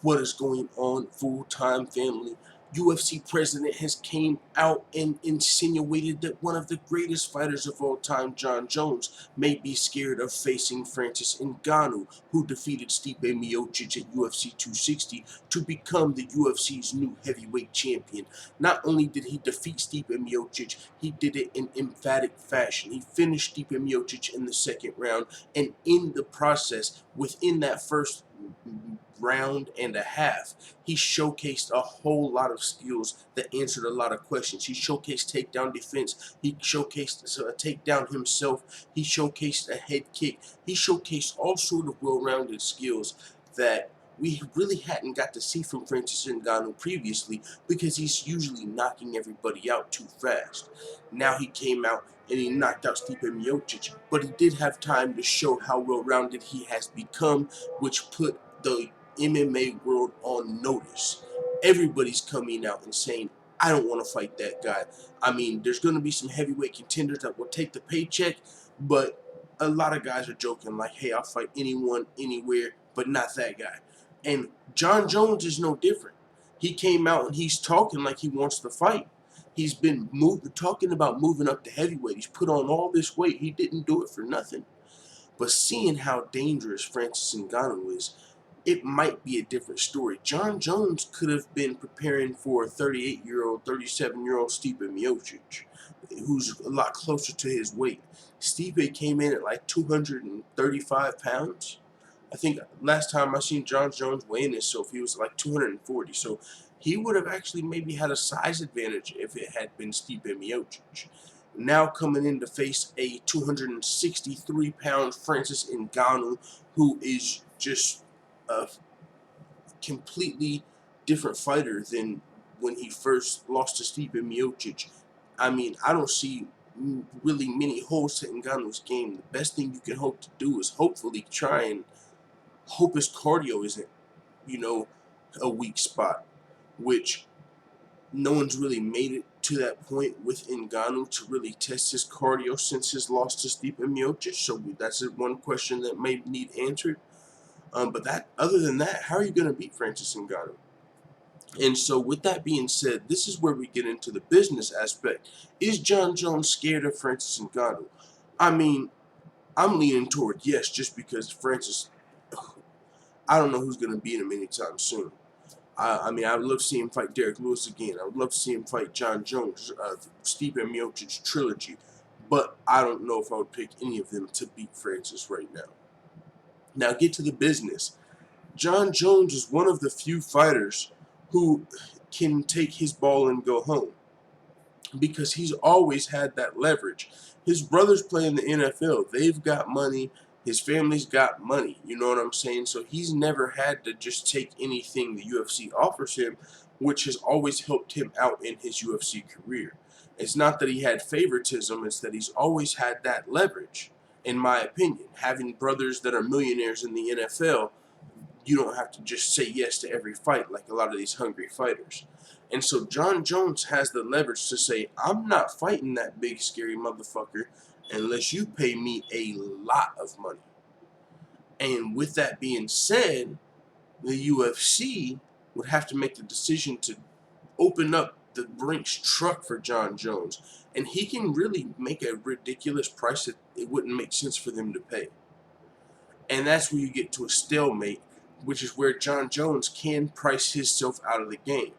What is going on, full-time family? UFC president has came out and insinuated that one of the greatest fighters of all time, Jon Jones, may be scared of facing Francis Ngannou, who defeated Stipe Miocic at UFC 260 to become the UFC's new heavyweight champion. Not only did he defeat Stipe Miocic, he did it in emphatic fashion. He finished Stipe Miocic in the second round, and in the process, within that first round and a half, he showcased a whole lot of skills that answered a lot of questions. He showcased takedown defense. He showcased a takedown himself. He showcased a head kick. He showcased all sort of well-rounded skills that we really hadn't got to see from Francis Ngannou previously, because he's usually knocking everybody out too fast. Now he came out and he knocked out Stipe Miocic, but he did have time to show how well-rounded he has become, which put the MMA world on notice. Everybody's coming out and saying, I don't want to fight that guy. I mean, there's going to be some heavyweight contenders that will take the paycheck, but a lot of guys are joking like, hey, I'll fight anyone, anywhere, but not that guy. And Jon Jones is no different. He came out and he's talking like he wants to fight. He's been talking about moving up to heavyweight. He's put on all this weight. He didn't do it for nothing. But seeing how dangerous Francis Ngannou is, it might be a different story. Jon Jones could have been preparing for a 38-year-old, 37-year-old Stipe Miocic, who's a lot closer to his weight. Stipe came in at like 235 pounds. I think last time I seen Jon Jones weighing himself, he was like 240. So he would have actually maybe had a size advantage if it had been Stipe Miocic. Now coming in to face a 263-pound Francis Ngannou, who is just a completely different fighter than when he first lost to Stipe Miocic. I mean, I don't see really many holes to Ngannou's game. The best thing you can hope to do is hopefully try and hope his cardio isn't, a weak spot, which no one's really made it to that point with Ngannou to really test his cardio since his loss to Stipe Miocic. So that's one question that may need answered. But other than that, how are you going to beat Francis Ngannou? And so with that being said, this is where we get into the business aspect. Is Jon Jones scared of Francis Ngannou? I mean, I'm leaning toward yes, just because Francis, I don't know who's going to beat him anytime soon. I mean, I would love to see him fight Derek Lewis again. I would love to see him fight Jon Jones, Stipe Miocic trilogy. But I don't know if I would pick any of them to beat Francis right now. Now get to the business. Jon Jones is one of the few fighters who can take his ball and go home, because he's always had that leverage. His brothers play in the NFL. They've got money. His family's got money. You know what I'm saying? So he's never had to just take anything the UFC offers him, which has always helped him out in his UFC career. It's not that he had favoritism. It's that he's always had that leverage, in my opinion. Having brothers that are millionaires in the NFL, you don't have to just say yes to every fight like a lot of these hungry fighters. And so Jon Jones has the leverage to say, I'm not fighting that big scary motherfucker unless you pay me a lot of money. And with that being said, the UFC would have to make the decision to open up the Brinks truck for Jon Jones. And he can really make a ridiculous price that it wouldn't make sense for them to pay. And that's where you get to a stalemate, which is where Jon Jones can price himself out of the game.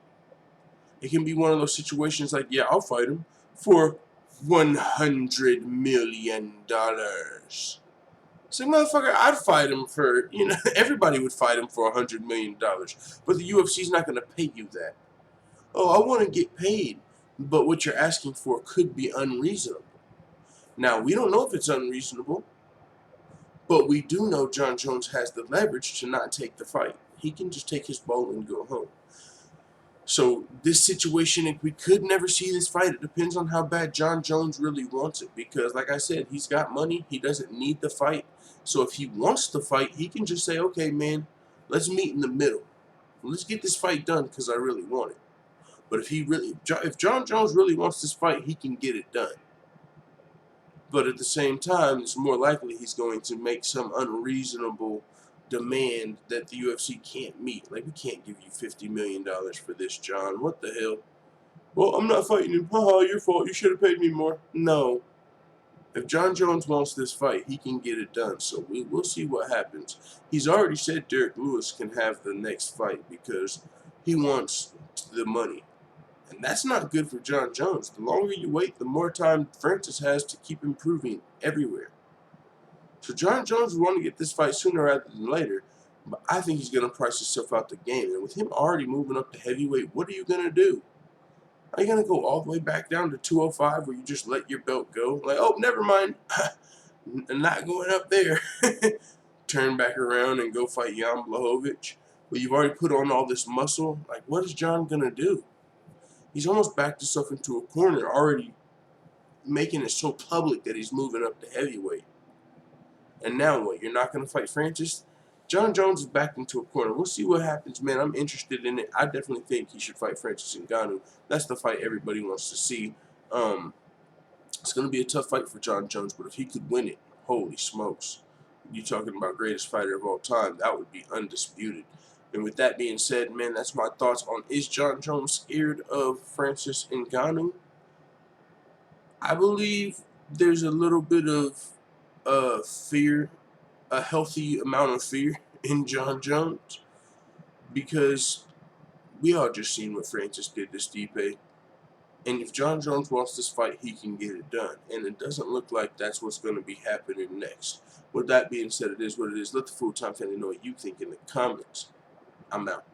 It can be one of those situations like, yeah, I'll fight him for $100 million. So, motherfucker, I'd fight him for, everybody would fight him for $100 million. But the UFC's not going to pay you that. Oh, I want to get paid. But what you're asking for could be unreasonable. Now, we don't know if it's unreasonable, but we do know Jon Jones has the leverage to not take the fight. He can just take his ball and go home. So this situation, we could never see this fight. It depends on how bad Jon Jones really wants it. Because, like I said, he's got money. He doesn't need the fight. So if he wants to fight, he can just say, okay, man, let's meet in the middle. Let's get this fight done because I really want it. But if Jon Jones really wants this fight, he can get it done. But at the same time, it's more likely he's going to make some unreasonable demand that the UFC can't meet. Like, we can't give you $50 million for this, John. What the hell? Well, I'm not fighting him. Haha, your fault. You should have paid me more. No. If John Jones wants this fight, he can get it done. So we'll see what happens. He's already said Derek Lewis can have the next fight because he wants the money. And that's not good for John Jones. The longer you wait, the more time Francis has to keep improving everywhere. So John Jones will want to get this fight sooner rather than later. But I think he's going to price himself out the game. And with him already moving up to heavyweight, what are you going to do? Are you going to go all the way back down to 205 where you just let your belt go? Like, oh, never mind. I'm not going up there. Turn back around and go fight Jan Blachowicz. But you've already put on all this muscle. Like, what is John going to do? He's almost backed himself into a corner, already making it so public that he's moving up to heavyweight. And now what? You're not going to fight Francis? John Jones is backed into a corner. We'll see what happens, man. I'm interested in it. I definitely think he should fight Francis Ngannou. That's the fight everybody wants to see. It's going to be a tough fight for John Jones, but if he could win it, holy smokes. You're talking about greatest fighter of all time. That would be undisputed. And with that being said, man, that's my thoughts on, is John Jones scared of Francis Ngannou? I believe there's a little bit of fear, a healthy amount of fear in John Jones, because we all just seen what Francis did to Stipe. And if John Jones wants this fight, he can get it done. And it doesn't look like that's what's going to be happening next. With that being said, it is what it is. Let the full-time family know what you think in the comments. I'm out.